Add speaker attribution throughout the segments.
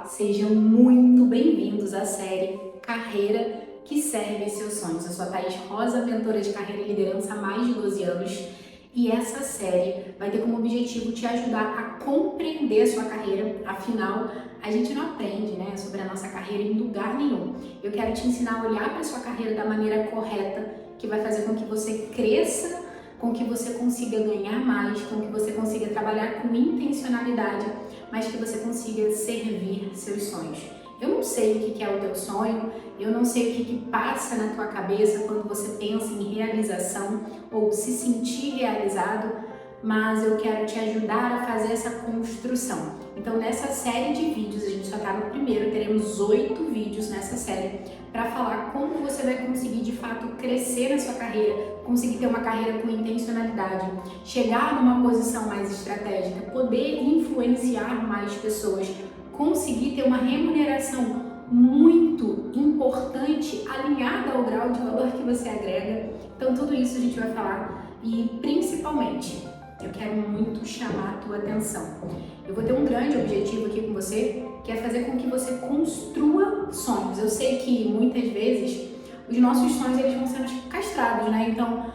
Speaker 1: Sejam muito bem-vindos à série Carreira que Serve Seus Sonhos. Eu sou a Thaís Rosa, mentora de carreira e liderança há mais de 12 anos e essa série vai ter como objetivo te ajudar a compreender a sua carreira. Afinal, a gente não aprende, sobre a nossa carreira em lugar nenhum. Eu quero te ensinar a olhar para a sua carreira da maneira correta, que vai fazer com que você cresça, com que você consiga ganhar mais, com que você consiga trabalhar com intencionalidade, mas que você consiga servir seus sonhos. Eu não sei o que é o teu sonho, eu não sei o que passa na tua cabeça quando você pensa em realização ou se sentir realizado, mas eu quero te ajudar a fazer essa construção. Então, nessa série de vídeos, a gente só está no primeiro, teremos 8 vídeos nessa série para falar como você vai conseguir de fato crescer na sua carreira, conseguir ter uma carreira com intencionalidade, chegar numa posição mais estratégica, poder influenciar mais pessoas, conseguir ter uma remuneração muito importante, alinhada ao grau de valor que você agrega. Então, tudo isso a gente vai falar e, principalmente, eu quero muito chamar a tua atenção. Eu vou ter um grande objetivo aqui com você, que é fazer com que você construa sonhos. Eu sei que muitas vezes os nossos sonhos eles vão sendo castrados, Então,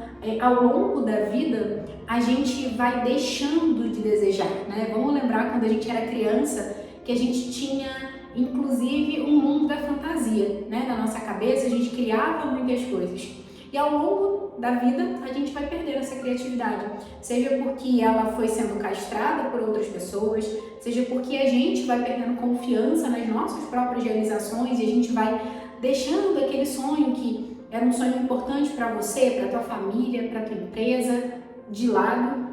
Speaker 1: ao longo da vida, a gente vai deixando de desejar, Vamos lembrar quando a gente era criança, que a gente tinha, inclusive, um mundo da fantasia, Na nossa cabeça, a gente criava muitas coisas. E ao longo da vida, a gente vai perdendo essa criatividade, seja porque ela foi sendo castrada por outras pessoas, seja porque a gente vai perdendo confiança nas nossas próprias realizações e a gente vai deixando aquele sonho que era um sonho importante para você, para tua família, para tua empresa, de lado.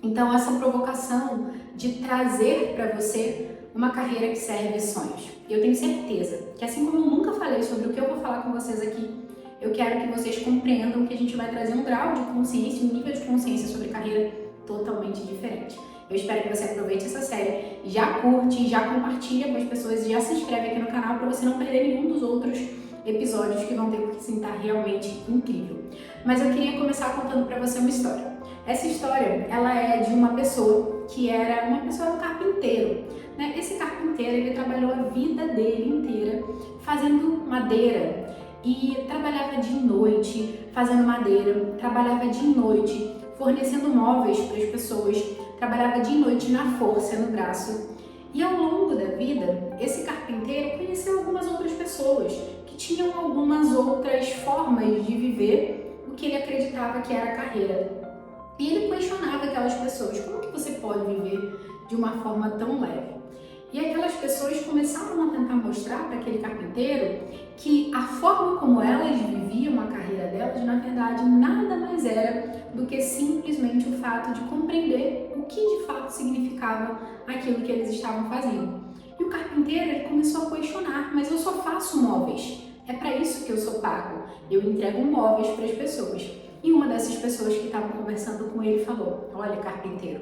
Speaker 1: Então, essa provocação de trazer para você uma carreira que serve sonhos. Eu tenho certeza que, assim como eu nunca falei sobre o que eu vou falar com vocês aqui, eu quero que vocês compreendam que a gente vai trazer um grau de consciência, um nível de consciência sobre carreira totalmente diferente. Eu espero que você aproveite essa série, já curte, já compartilha com as pessoas e já se inscreve aqui no canal para você não perder nenhum dos outros episódios que vão ter que sim, tá realmente incrível. Mas eu queria começar contando para você uma história. Essa história, ela é de uma pessoa que era um carpinteiro. Esse carpinteiro, ele trabalhou a vida dele inteira fazendo madeira e trabalhava de noite fazendo madeira, trabalhava de noite fornecendo móveis para as pessoas, trabalhava de noite na força, no braço. E ao longo da vida, esse carpinteiro conheceu algumas outras pessoas que tinham algumas outras formas de viver o que ele acreditava que era a carreira. E ele questionava aquelas pessoas, como que você pode viver de uma forma tão leve? E aquelas pessoas começaram a tentar mostrar para aquele carpinteiro que a forma como elas viviam a carreira delas, na verdade, nada mais era do que simplesmente o fato de compreender o que de fato significava aquilo que eles estavam fazendo. E o carpinteiro ele começou a questionar, mas eu só faço móveis, é para isso que eu sou pago, eu entrego móveis para as pessoas. E uma dessas pessoas que estavam conversando com ele falou, olha carpinteiro,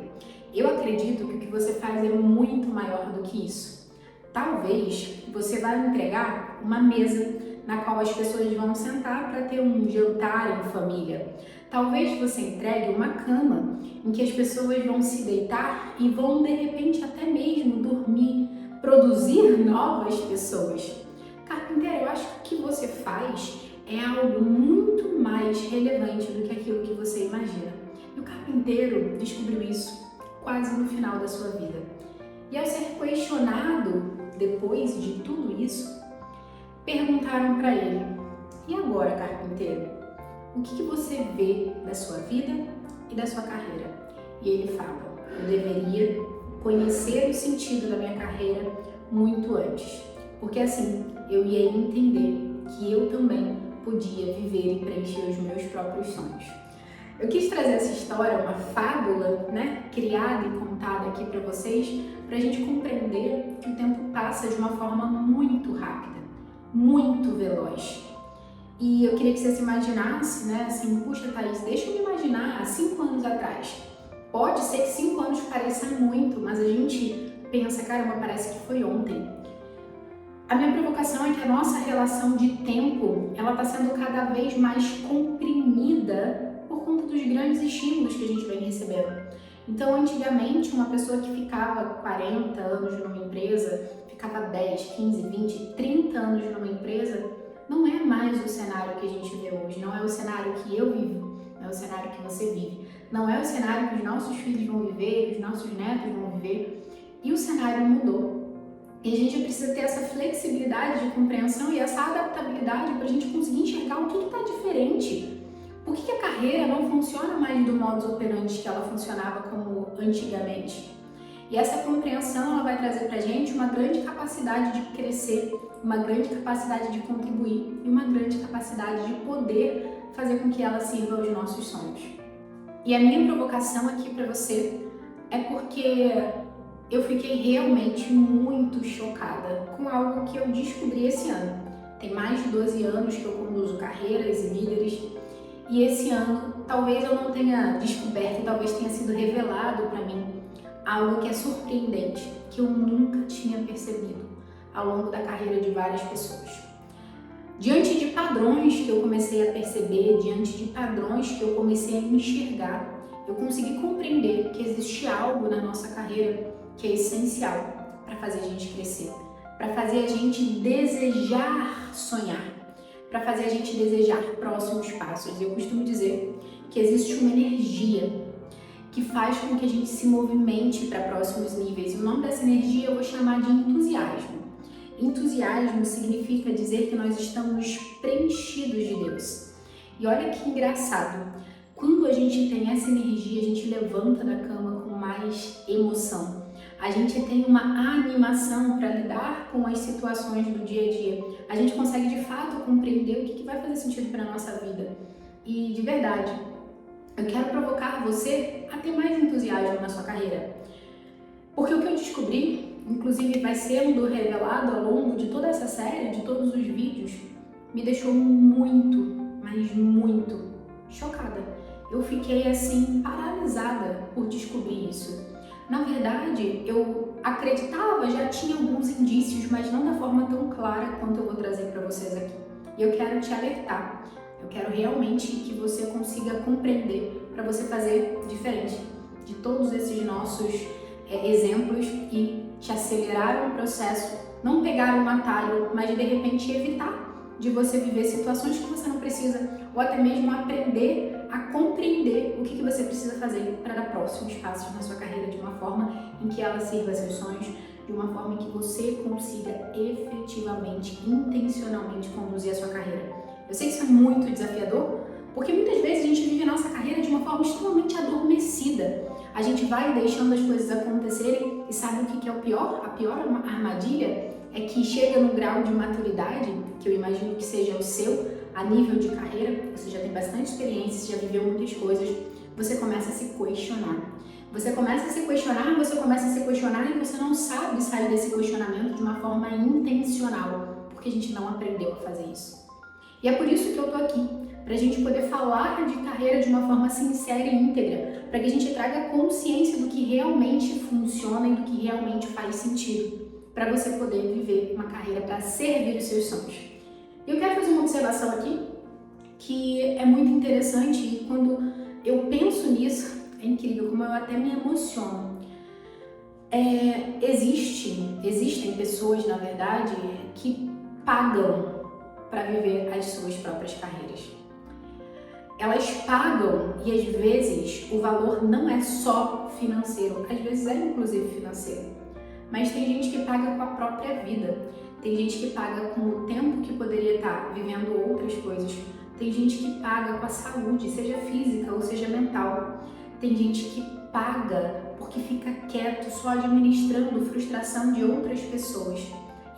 Speaker 1: eu acredito que o que você faz é muito maior do que isso. Talvez você vá entregar uma mesa na qual as pessoas vão sentar para ter um jantar em família. Talvez você entregue uma cama em que as pessoas vão se deitar e vão de repente até mesmo dormir, produzir novas pessoas. Carpinteiro, eu acho que o que você faz é algo muito mais relevante do que aquilo que você imagina. E o carpinteiro descobriu isso quase no final da sua vida. E ao ser questionado depois de tudo isso, perguntaram para ele, e agora, carpinteiro, o que você vê da sua vida e da sua carreira? E ele fala, eu deveria conhecer o sentido da minha carreira muito antes, porque assim eu ia entender que eu também podia viver e preencher os meus próprios sonhos. Eu quis trazer essa história, uma fábula, criada e contada aqui para vocês, para a gente compreender que o tempo passa de uma forma muito rápida, muito veloz. E eu queria que você se imaginasse, puxa Thaís, deixa eu me imaginar há 5 anos atrás. Pode ser que 5 anos pareça muito, mas a gente pensa, caramba, parece que foi ontem. A minha provocação é que a nossa relação de tempo, ela está sendo cada vez mais comprimida por conta dos grandes estímulos que a gente vem recebendo. Então, antigamente, uma pessoa que ficava 40 anos numa empresa, ficava 10, 15, 20, 30 anos numa empresa, não é mais o cenário que a gente vê hoje, não é o cenário que eu vivo, não é o cenário que você vive, não é o cenário que os nossos filhos vão viver, que os nossos netos vão viver, e o cenário mudou. E a gente precisa ter essa flexibilidade de compreensão e essa adaptabilidade para a gente conseguir enxergar o que está diferente. Por que a carreira não funciona mais do modus operandi que ela funcionava como antigamente? E essa compreensão ela vai trazer para a gente uma grande capacidade de crescer, uma grande capacidade de contribuir e uma grande capacidade de poder fazer com que ela sirva aos nossos sonhos. E a minha provocação aqui para você é porque eu fiquei realmente muito chocada com algo que eu descobri esse ano. Tem mais de 12 anos que eu conduzo carreiras e líderes, e esse ano talvez eu não tenha descoberto, talvez tenha sido revelado para mim algo que é surpreendente, que eu nunca tinha percebido ao longo da carreira de várias pessoas. Diante de padrões que eu comecei a perceber, diante de padrões que eu comecei a enxergar, eu consegui compreender que existe algo na nossa carreira que é essencial para fazer a gente crescer, para fazer a gente desejar sonhar, para fazer a gente desejar próximos passos. Eu costumo dizer que existe uma energia que faz com que a gente se movimente para próximos níveis. E o nome dessa energia eu vou chamar de entusiasmo. Entusiasmo significa dizer que nós estamos preenchidos de Deus. E olha que engraçado, quando a gente tem essa energia, a gente levanta da cama com mais emoção. A gente tem uma animação para lidar com as situações do dia a dia. A gente consegue de fato compreender o que vai fazer sentido para a nossa vida. E de verdade, eu quero provocar você a ter mais entusiasmo na sua carreira. Porque o que eu descobri, inclusive vai sendo revelado ao longo de toda essa série, de todos os vídeos, me deixou muito, mas muito chocada. Eu fiquei assim paralisada por descobrir isso. Na verdade, eu acreditava, já tinha alguns indícios, mas não da forma tão clara quanto eu vou trazer para vocês aqui. E eu quero te alertar, eu quero realmente que você consiga compreender para você fazer diferente de todos esses nossos exemplos e te acelerar o processo, não pegar um atalho, mas de repente evitar de você viver situações que você não precisa, ou até mesmo aprender a compreender o que você precisa fazer para dar próximos passos na sua carreira de uma forma em que ela sirva a seus sonhos, de uma forma em que você consiga efetivamente, intencionalmente conduzir a sua carreira. Eu sei que isso é muito desafiador, porque muitas vezes a gente vive a nossa carreira de uma forma extremamente adormecida. A gente vai deixando as coisas acontecerem e sabe o que é o pior? A pior armadilha é que chega no grau de maturidade, que eu imagino que seja o seu, a nível de carreira, você já tem bastante experiência, você já viveu muitas coisas, você começa a se questionar. Você começa a se questionar e você não sabe sair desse questionamento de uma forma intencional, porque a gente não aprendeu a fazer isso. E é por isso que eu tô aqui, para a gente poder falar de carreira de uma forma sincera e íntegra, para que a gente traga consciência do que realmente funciona e do que realmente faz sentido, para você poder viver uma carreira para servir os seus sonhos. Eu quero fazer uma observação aqui, que é muito interessante e quando eu penso nisso, é incrível como eu até me emociono. Existem pessoas, na verdade, que pagam para viver as suas próprias carreiras. Elas pagam e às vezes o valor não é só financeiro, às vezes é inclusive financeiro, mas tem gente que paga com a própria vida, tem gente que paga com o tempo que poderia estar vivendo outras coisas, tem gente que paga com a saúde, seja física ou seja mental, tem gente que paga porque fica quieto só administrando frustração de outras pessoas,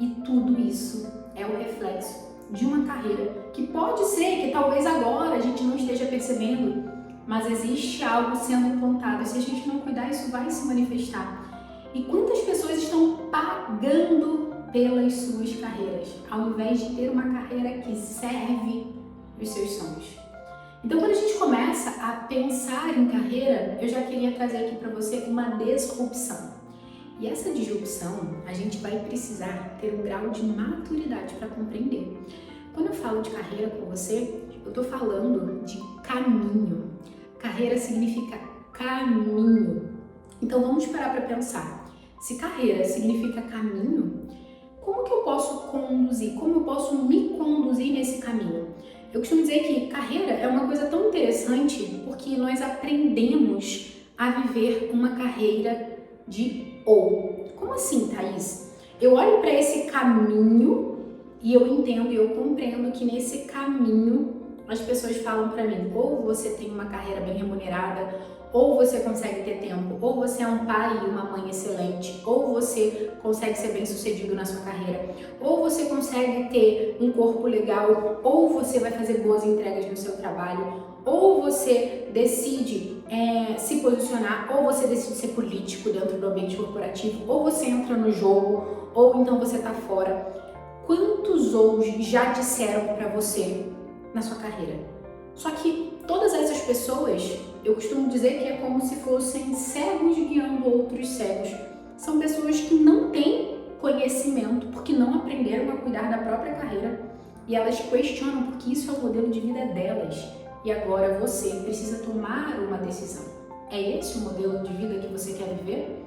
Speaker 1: e tudo isso é o reflexo de uma carreira que pode ser que talvez agora a gente não esteja percebendo, mas existe algo sendo plantado e se a gente não cuidar isso vai se manifestar. E quantas pessoas estão pagando pelas suas carreiras, ao invés de ter uma carreira que serve os seus sonhos? Então, quando a gente começa a pensar em carreira, eu já queria trazer aqui para você uma disrupção. E essa disrupção, a gente vai precisar ter um grau de maturidade para compreender. Quando eu falo de carreira com você, eu estou falando de caminho. Carreira significa caminho. Então vamos parar para pensar. Se carreira significa caminho, como que eu posso conduzir? Como eu posso me conduzir nesse caminho? Eu costumo dizer que carreira é uma coisa tão interessante porque nós aprendemos a viver uma carreira de ou. Como assim, Thaís? Eu olho para esse caminho e eu entendo e eu compreendo que nesse caminho as pessoas falam para mim, ou você tem uma carreira bem remunerada, ou você consegue ter tempo, ou você é um pai e uma mãe excelente, ou você consegue ser bem sucedido na sua carreira, ou você consegue ter um corpo legal, ou você vai fazer boas entregas no seu trabalho, ou você decide se posicionar, ou você decide ser político dentro do ambiente corporativo, ou você entra no jogo, ou então você tá fora. Quantos hoje já disseram para você na sua carreira? Só que todas essas pessoas, eu costumo dizer que é como se fossem cegos guiando outros cegos. São pessoas que não têm conhecimento, porque não aprenderam a cuidar da própria carreira e elas questionam porque isso é o modelo de vida delas. E agora você precisa tomar uma decisão. É esse o modelo de vida que você quer viver?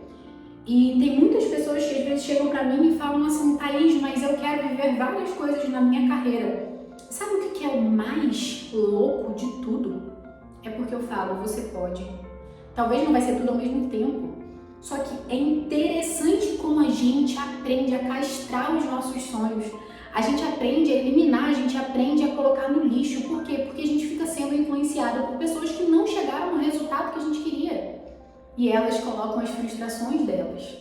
Speaker 1: E tem muitas pessoas que às vezes chegam para mim e falam assim, Thaís, mas eu quero viver várias coisas na minha carreira. Sabe o que é o mais louco de tudo? É porque eu falo, você pode. Talvez não vai ser tudo ao mesmo tempo. Só que é interessante como a gente aprende a castrar os nossos sonhos. A gente aprende a eliminar, a gente aprende a colocar no lixo. Por quê? Porque a gente fica sendo influenciado por pessoas que não chegaram no resultado que a gente queria. E elas colocam as frustrações delas.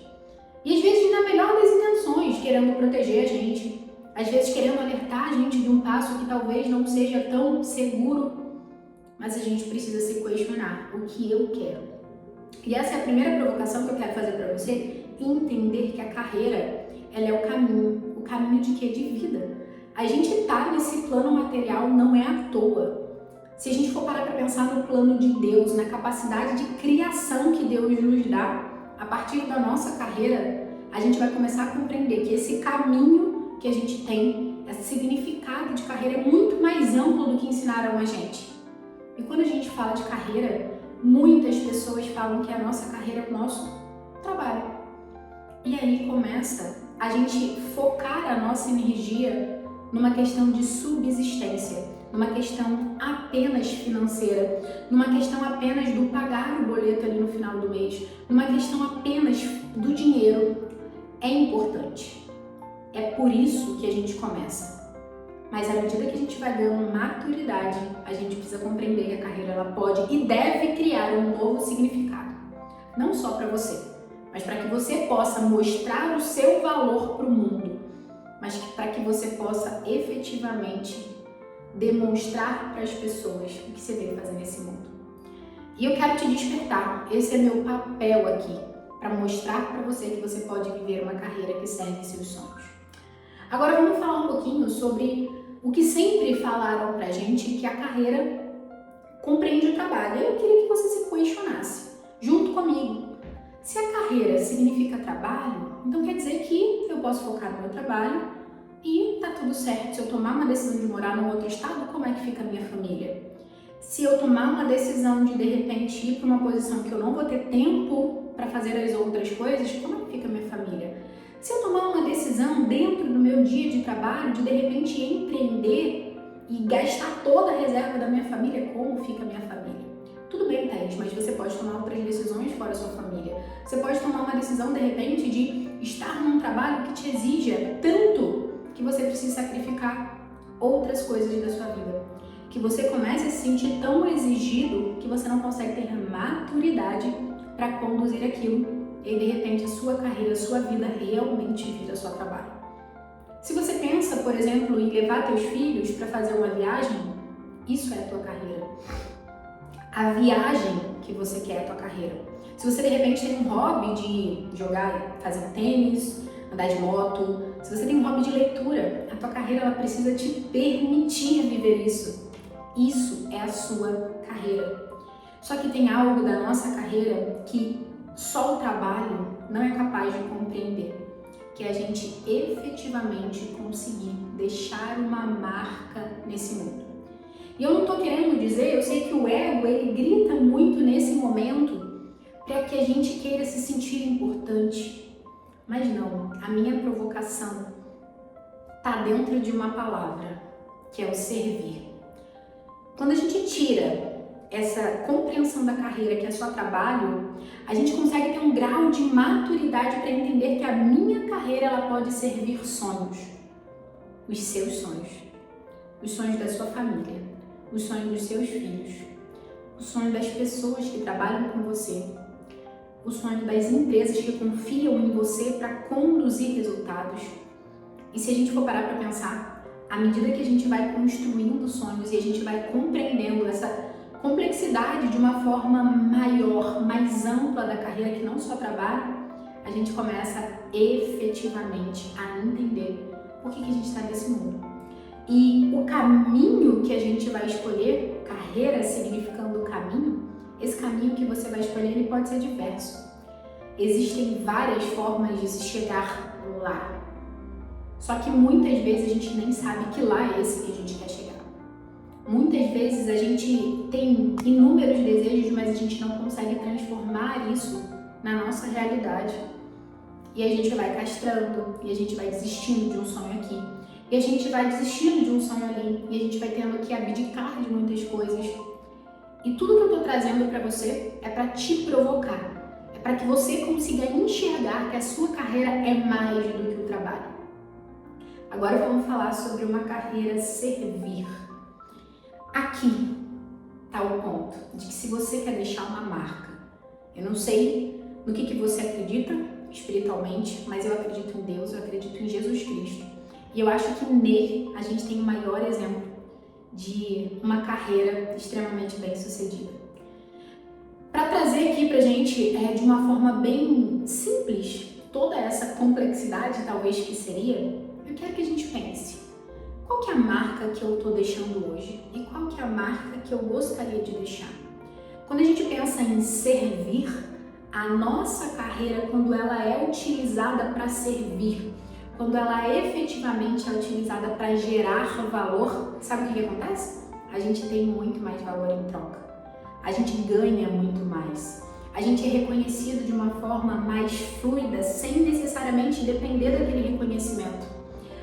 Speaker 1: E às vezes na melhor das intenções, querendo proteger a gente. Às vezes querendo alertar a gente de um passo que talvez não seja tão seguro. Mas a gente precisa se questionar o que eu quero. E essa é a primeira provocação que eu quero fazer para você. Entender que a carreira, ela é o caminho. O caminho de quê? De vida. A gente tá nesse plano material não é à toa. Se a gente for parar para pensar no plano de Deus, na capacidade de criação que Deus nos dá, a partir da nossa carreira, a gente vai começar a compreender que esse caminho que a gente tem, esse significado de carreira é muito mais amplo do que ensinaram a gente. E quando a gente fala de carreira, muitas pessoas falam que a nossa carreira é o nosso trabalho. E aí começa a gente focar a nossa energia numa questão de subsistência, numa questão apenas financeira, numa questão apenas do pagar o boleto ali no final do mês, numa questão apenas do dinheiro. É importante. É por isso que a gente começa. Mas à medida que a gente vai ganhando maturidade, a gente precisa compreender que a carreira ela pode e deve criar um novo significado. Não só para você, mas para que você possa mostrar o seu valor para o mundo, mas para que você possa efetivamente demonstrar para as pessoas o que você veio fazer nesse mundo. E eu quero te despertar, esse é meu papel aqui, para mostrar para você que você pode viver uma carreira que segue seus sonhos. Agora vamos falar um pouquinho sobre o que sempre falaram pra gente, que a carreira compreende o trabalho. Eu queria que você se questionasse, junto comigo. Se a carreira significa trabalho, então quer dizer que eu posso focar no meu trabalho e tá tudo certo. Se eu tomar uma decisão de morar num outro estado, como é que fica a minha família? Se eu tomar uma decisão de repente ir para uma posição que eu não vou ter tempo para fazer as outras coisas, como é que fica a minha família? Se eu tomar uma decisão dentro do meu dia de trabalho de repente empreender e gastar toda a reserva da minha família, como fica a minha família? Tudo bem, Thaís, mas você pode tomar outras decisões fora a sua família. Você pode tomar uma decisão de repente de estar num trabalho que te exija tanto que você precisa sacrificar outras coisas da sua vida. Que você comece a se sentir tão exigido que você não consegue ter maturidade para conduzir aquilo e de repente a sua carreira, a sua vida realmente vira seu trabalho. Se você pensa, por exemplo, em levar teus filhos para fazer uma viagem, isso é a tua carreira. A viagem que você quer é a tua carreira. Se você de repente tem um hobby de jogar, fazer tênis, andar de moto, se você tem um hobby de leitura, a tua carreira ela precisa te permitir viver isso. Isso é a sua carreira. Só que tem algo da nossa carreira que só o trabalho não é capaz de compreender, que é a gente efetivamente conseguir deixar uma marca nesse mundo. E eu não tô querendo dizer, eu sei que o ego ele grita muito nesse momento para que que a gente queira se sentir importante. Mas não, a minha provocação está dentro de uma palavra, que é o servir. Quando a gente tira essa compreensão da carreira que é só trabalho, a gente consegue ter um grau de maturidade para entender que a minha carreira ela pode servir sonhos, os seus sonhos, os sonhos da sua família, os sonhos dos seus filhos, o sonho das pessoas que trabalham com você, o sonho das empresas que confiam em você para conduzir resultados. E se a gente for parar para pensar, à medida que a gente vai construindo sonhos e a gente vai compreendendo essa complexidade de uma forma maior, mais ampla da carreira, que não só trabalho, a gente começa efetivamente a entender por que a gente está nesse mundo. E o caminho que a gente vai escolher, carreira significando caminho, esse caminho que você vai escolher ele pode ser diverso. Existem várias formas de se chegar lá. Só que muitas vezes a gente nem sabe que lá é esse que a gente quer chegar. Muitas vezes a gente tem inúmeros desejos, mas a gente não consegue transformar isso na nossa realidade. E a gente vai castrando, e a gente vai desistindo de um sonho aqui, e a gente vai desistindo de um sonho ali, e a gente vai tendo que abdicar de muitas coisas. E tudo que eu estou trazendo para você é para te provocar, é para que você consiga enxergar que a sua carreira é mais do que o trabalho. Agora vamos falar sobre uma carreira servir. Aqui está o ponto de que se você quer deixar uma marca, eu não sei no que você acredita espiritualmente, mas eu acredito em Deus, eu acredito em Jesus Cristo. E eu acho que nele a gente tem o maior exemplo de uma carreira extremamente bem sucedida. Para trazer aqui pra gente de uma forma bem simples toda essa complexidade talvez que seria, eu quero que a gente pense. Qual que é a marca que eu estou deixando hoje? E qual que é a marca que eu gostaria de deixar? Quando a gente pensa em servir, a nossa carreira, quando ela é utilizada para servir, quando ela efetivamente é utilizada para gerar valor, sabe o que acontece? A gente tem muito mais valor em troca. A gente ganha muito mais. A gente é reconhecido de uma forma mais fluida, sem necessariamente depender daquele reconhecimento.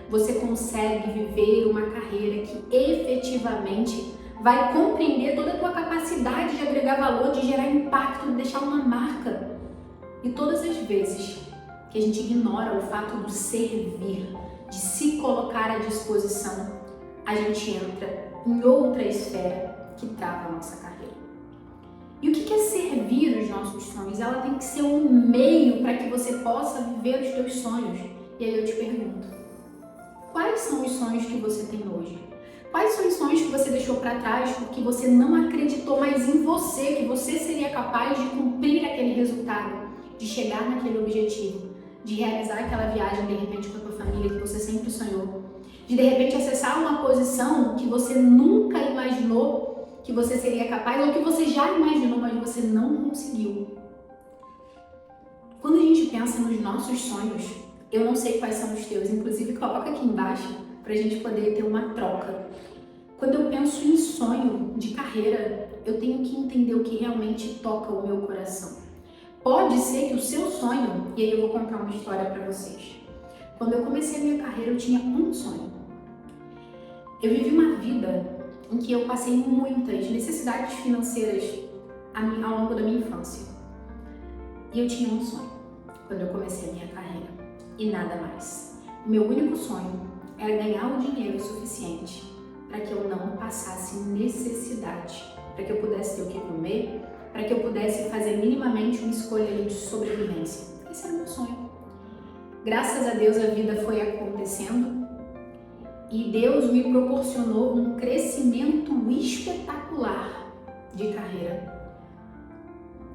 Speaker 1: Você consegue viver uma carreira que efetivamente vai compreender toda a tua capacidade de agregar valor, de gerar impacto, de deixar uma marca. E todas as vezes que a gente ignora o fato do servir, de se colocar à disposição, a gente entra em outra esfera que trava a nossa carreira. E o que é servir os nossos sonhos? Ela tem que ser um meio para que você possa viver os teus sonhos. E aí eu te pergunto, quais são os sonhos que você tem hoje? Quais são os sonhos que você deixou para trás porque você não acreditou mais em você, que você seria capaz de cumprir aquele resultado, de chegar naquele objetivo, de realizar aquela viagem de repente com a tua família que você sempre sonhou, de repente acessar uma posição que você nunca imaginou que você seria capaz ou que você já imaginou, mas você não conseguiu. Quando a gente pensa nos nossos sonhos, eu não sei quais são os teus, inclusive coloca aqui embaixo pra gente poder ter uma troca. Quando eu penso em sonho de carreira, eu tenho que entender o que realmente toca o meu coração. Pode ser que o seu sonho, e aí eu vou contar uma história pra vocês. Quando eu comecei a minha carreira, eu tinha um sonho. Eu vivi uma vida em que eu passei muitas necessidades financeiras ao longo da minha infância. E eu tinha um sonho quando eu comecei a minha carreira, e nada mais. O meu único sonho era ganhar o dinheiro suficiente para que eu não passasse necessidade, para que eu pudesse ter o que comer, para que eu pudesse fazer minimamente uma escolha de sobrevivência. Esse era o meu sonho. Graças a Deus a vida foi acontecendo e Deus me proporcionou um crescimento espetacular de carreira.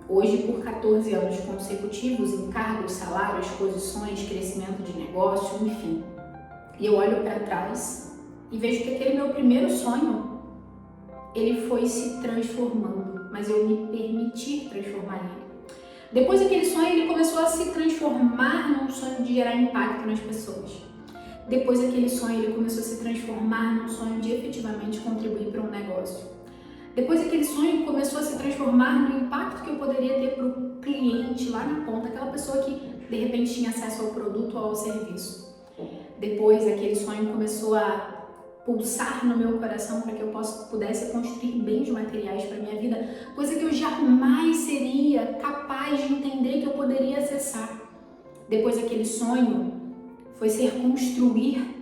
Speaker 1: Hoje, por 14 anos consecutivos, em cargos, salários, posições, crescimento de negócio, enfim. E eu olho para trás e vejo que aquele meu primeiro sonho, ele foi se transformando, mas eu me permiti transformar ele. Depois daquele sonho, ele começou a se transformar num sonho de gerar impacto nas pessoas. Depois daquele sonho, ele começou a se transformar num sonho de efetivamente contribuir para um negócio. Depois aquele sonho começou a se transformar no impacto que eu poderia ter para o cliente lá na ponta, aquela pessoa que de repente tinha acesso ao produto ou ao serviço. Depois aquele sonho começou a pulsar no meu coração para que eu pudesse construir bens materiais para minha vida, coisa que eu jamais seria capaz de entender que eu poderia acessar. Depois aquele sonho foi ser construir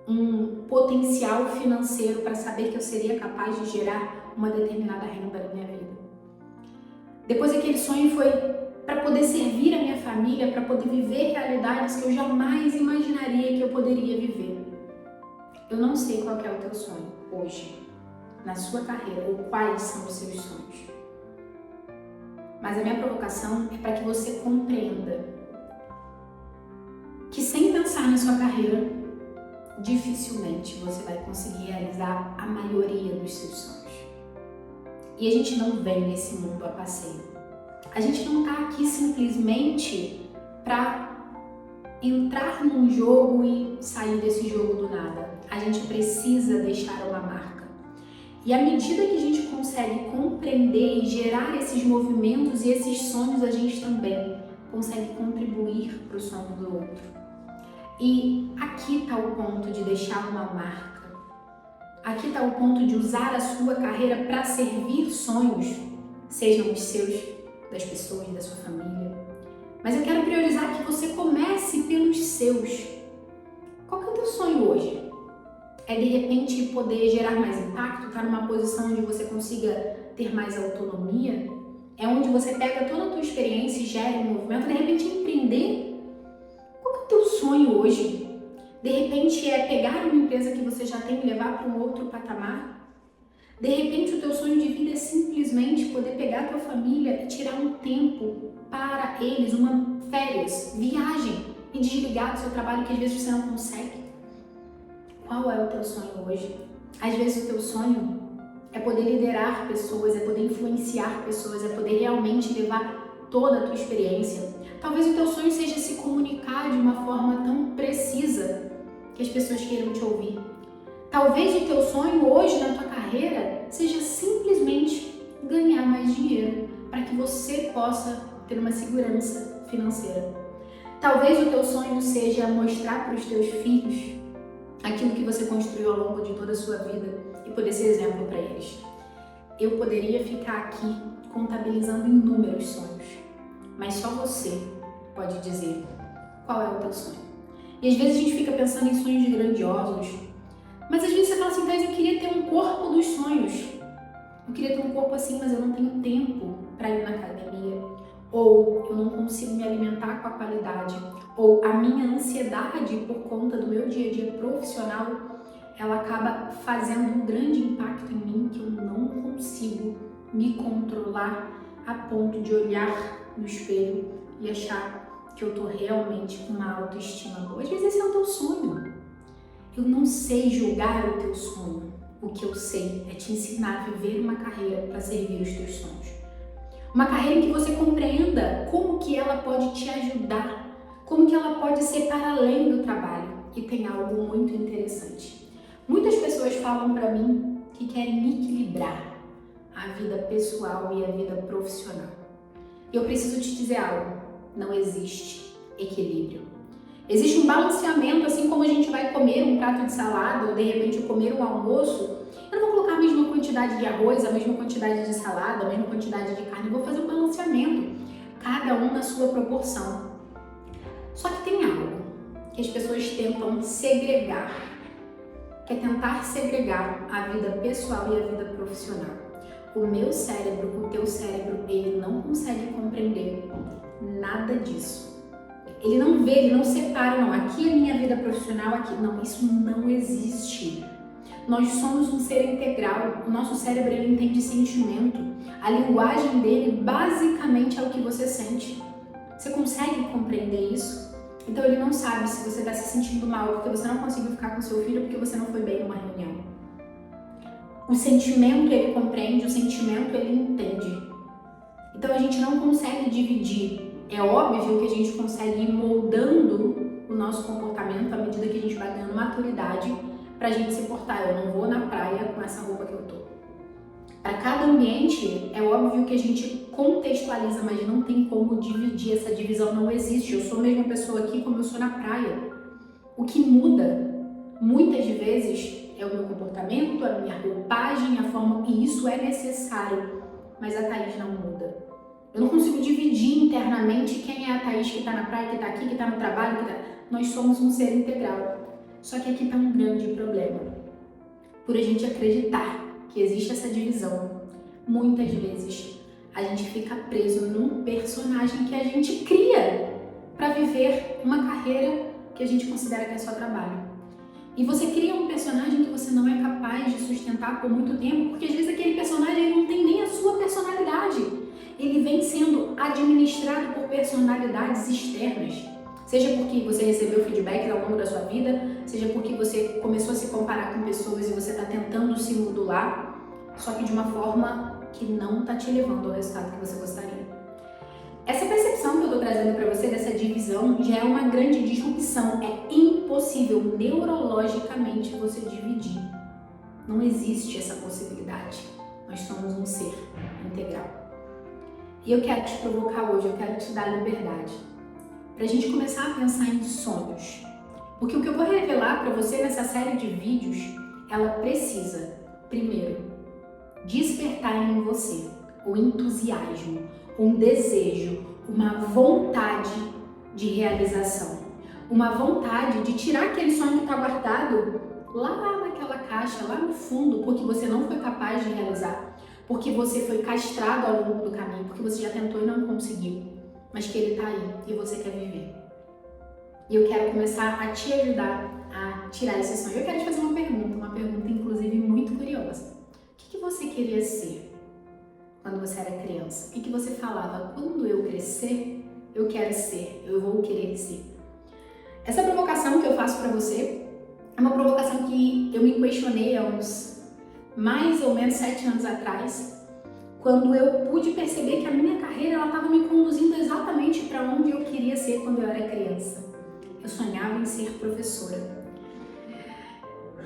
Speaker 1: um potencial financeiro para saber que eu seria capaz de gerar uma determinada renda na minha vida. Depois aquele sonho foi para poder servir a minha família, para poder viver realidades que eu jamais imaginaria que eu poderia viver. Eu não sei qual que é o teu sonho hoje, na sua carreira, ou quais são os seus sonhos. Mas a minha provocação é para que você compreenda que sem pensar na sua carreira, dificilmente você vai conseguir realizar a maioria dos seus sonhos. E a gente não vem nesse mundo a passeio. A gente não está aqui simplesmente para entrar num jogo e sair desse jogo do nada. A gente precisa deixar uma marca. E à medida que a gente consegue compreender e gerar esses movimentos e esses sonhos, a gente também consegue contribuir para o sonho do outro. E aqui está o ponto de deixar uma marca. Aqui está o ponto de usar a sua carreira para servir sonhos, sejam os seus, das pessoas, da sua família. Mas eu quero priorizar que você comece pelos seus. Qual que é o teu sonho hoje? É de repente poder gerar mais impacto, estar numa posição onde você consiga ter mais autonomia? É onde você pega toda a tua experiência e gera um movimento, de repente empreender? Qual que é o teu sonho hoje? De repente é pegar uma empresa que você já tem e levar para um outro patamar? De repente o teu sonho de vida é simplesmente poder pegar a tua família e tirar um tempo para eles, uma férias, viagem e desligar do seu trabalho que às vezes você não consegue. Qual é o teu sonho hoje? Às vezes o teu sonho é poder liderar pessoas, é poder influenciar pessoas, é poder realmente levar toda a tua experiência. Talvez o teu sonho seja se comunicar de uma forma tão precisa que as pessoas queiram te ouvir. Talvez o teu sonho hoje na tua carreira seja simplesmente ganhar mais dinheiro para que você possa ter uma segurança financeira. Talvez o teu sonho seja mostrar para os teus filhos aquilo que você construiu ao longo de toda a sua vida e poder ser exemplo para eles. Eu poderia ficar aqui contabilizando inúmeros sonhos, mas só você pode dizer qual é o teu sonho. E às vezes a gente fica pensando em sonhos grandiosos, mas às vezes você fala assim, Thais, eu queria ter um corpo dos sonhos. Eu queria ter um corpo assim, mas eu não tenho tempo para ir na academia. Ou eu não consigo me alimentar com a qualidade. Ou a minha ansiedade por conta do meu dia a dia profissional, ela acaba fazendo um grande impacto em mim que eu não consigo me controlar a ponto de olhar no espelho e achar que eu tô realmente com uma autoestima boa. Às vezes esse é o teu sonho. Eu não sei julgar o teu sonho. O que eu sei é te ensinar a viver uma carreira para servir os teus sonhos. Uma carreira em que você compreenda como que ela pode te ajudar, como que ela pode ser para além do trabalho. E tem algo muito interessante. Muitas pessoas falam para mim que querem equilibrar a vida pessoal e a vida profissional. Eu preciso te dizer algo, não existe equilíbrio. Existe um balanceamento, assim como a gente vai comer um prato de salada ou de repente comer um almoço. Eu não vou colocar a mesma quantidade de arroz, a mesma quantidade de salada, a mesma quantidade de carne, eu vou fazer um balanceamento, cada um na sua proporção. Só que tem algo que as pessoas tentam segregar, que é tentar segregar a vida pessoal e a vida profissional. O meu cérebro, o teu cérebro, ele não consegue compreender nada disso. Ele não vê, ele não separa, não, aqui é minha vida profissional, aqui, não, isso não existe. Nós somos um ser integral, o nosso cérebro ele entende sentimento, a linguagem dele basicamente é o que você sente. Você consegue compreender isso? Então ele não sabe se você está se sentindo mal porque você não conseguiu ficar com seu filho ou porque você não foi bem numa reunião. O sentimento ele compreende, o sentimento ele entende. Então a gente não consegue dividir. É óbvio que a gente consegue ir moldando o nosso comportamento à medida que a gente vai ganhando maturidade pra gente se portar. Eu não vou na praia com essa roupa que eu tô. Para cada ambiente, é óbvio que a gente contextualiza, mas não tem como dividir, essa divisão não existe. Eu sou a mesma pessoa aqui como eu sou na praia. O que muda, muitas vezes, é o meu comportamento, a minha roupagem, a forma, e isso é necessário, mas a Thaís não muda. Eu não consigo dividir internamente quem é a Thaís que está na praia, que está aqui, que está no trabalho, Nós somos um ser integral. Só que aqui está um grande problema. Por a gente acreditar que existe essa divisão, muitas vezes a gente fica preso num personagem que a gente cria para viver uma carreira que a gente considera que é só trabalho. E você cria um personagem que você não é capaz de sustentar por muito tempo, porque às vezes aquele personagem não tem nem a sua personalidade. Ele vem sendo administrado por personalidades externas. Seja porque você recebeu feedback ao longo da sua vida, seja porque você começou a se comparar com pessoas e você está tentando se modular, só que de uma forma que não está te levando ao resultado que você gostaria. Essa percepção que eu estou trazendo para você dessa divisão já é uma grande disrupção. É impossível neurologicamente você dividir. Não existe essa possibilidade. Nós somos um ser integral. E eu quero te provocar hoje, eu quero te dar liberdade para a gente começar a pensar em sonhos. Porque o que eu vou revelar para você nessa série de vídeos, ela precisa, primeiro, despertar em você o entusiasmo, um desejo, uma vontade de realização, uma vontade de tirar aquele sonho que está guardado lá naquela caixa, lá no fundo, porque você não foi capaz de realizar, porque você foi castrado ao longo do caminho, porque você já tentou e não conseguiu, mas que ele está aí e você quer viver. E eu quero começar a te ajudar a tirar esse sonho. Eu quero te fazer uma pergunta inclusive muito curiosa. O que você queria ser quando você era criança? E que você falava, quando eu crescer, eu quero ser, eu vou querer ser. Essa provocação que eu faço para você é uma provocação que eu me questionei há uns mais ou menos 7 anos atrás, quando eu pude perceber que a minha carreira estava me conduzindo exatamente para onde eu queria ser quando eu era criança. Eu sonhava em ser professora.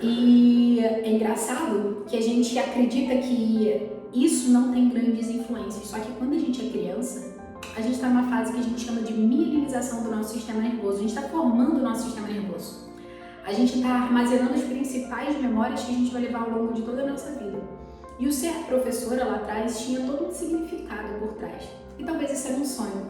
Speaker 1: E é engraçado que a gente acredita que isso não tem grandes influências, só que quando a gente é criança, a gente está numa fase que a gente chama de mielinização do nosso sistema nervoso, a gente está formando o nosso sistema nervoso. A gente está armazenando as principais memórias que a gente vai levar ao longo de toda a nossa vida. E o ser professora lá atrás tinha todo um significado por trás. E talvez isso era um sonho.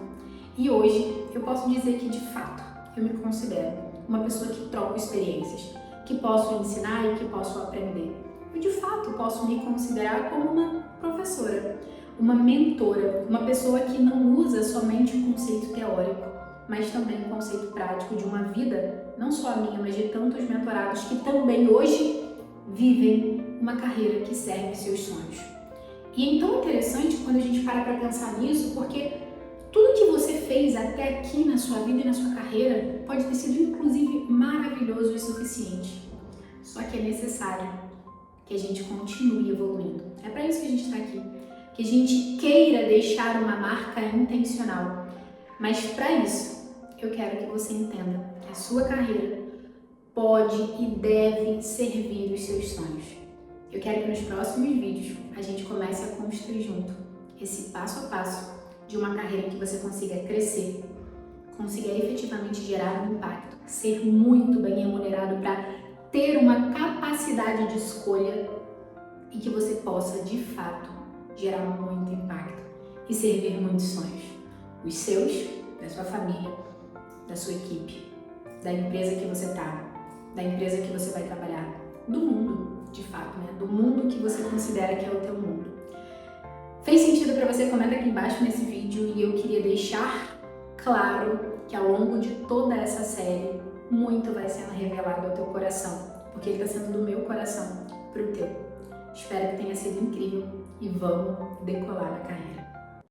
Speaker 1: E hoje eu posso dizer que de fato eu me considero uma pessoa que troca experiências, que posso ensinar e que posso aprender. Eu de fato posso me considerar como uma professora, uma mentora, uma pessoa que não usa somente o conceito teórico, mas também o conceito prático de uma vida, não só a minha, mas de tantos mentorados que também hoje vivem uma carreira que serve seus sonhos. E é tão interessante quando a gente para pensar nisso, porque tudo que você fez até aqui na sua vida e na sua carreira pode ter sido inclusive maravilhoso e suficiente. Só que é necessário que a gente continue evoluindo. É para isso que a gente está aqui. Que a gente queira deixar uma marca intencional. Mas para isso, eu quero que você entenda que a sua carreira pode e deve servir os seus sonhos. Eu quero que nos próximos vídeos a gente comece a construir junto esse passo a passo de uma carreira que você consiga crescer, consiga efetivamente gerar um impacto, ser muito bem remunerado para ter uma capacidade de escolha e que você possa, de fato, gerar muito impacto e servir muitos sonhos. Os seus, da sua família, da sua equipe, da empresa que você está, da empresa que você vai trabalhar, do mundo, de fato, né? Do mundo que você considera que é o teu mundo. Fez sentido para você? Comenta aqui embaixo nesse vídeo e eu queria deixar claro que ao longo de toda essa série, muito vai sendo revelado ao teu coração, porque ele está sendo do meu coração para o teu. Espero que tenha sido incrível e vamos decolar na carreira.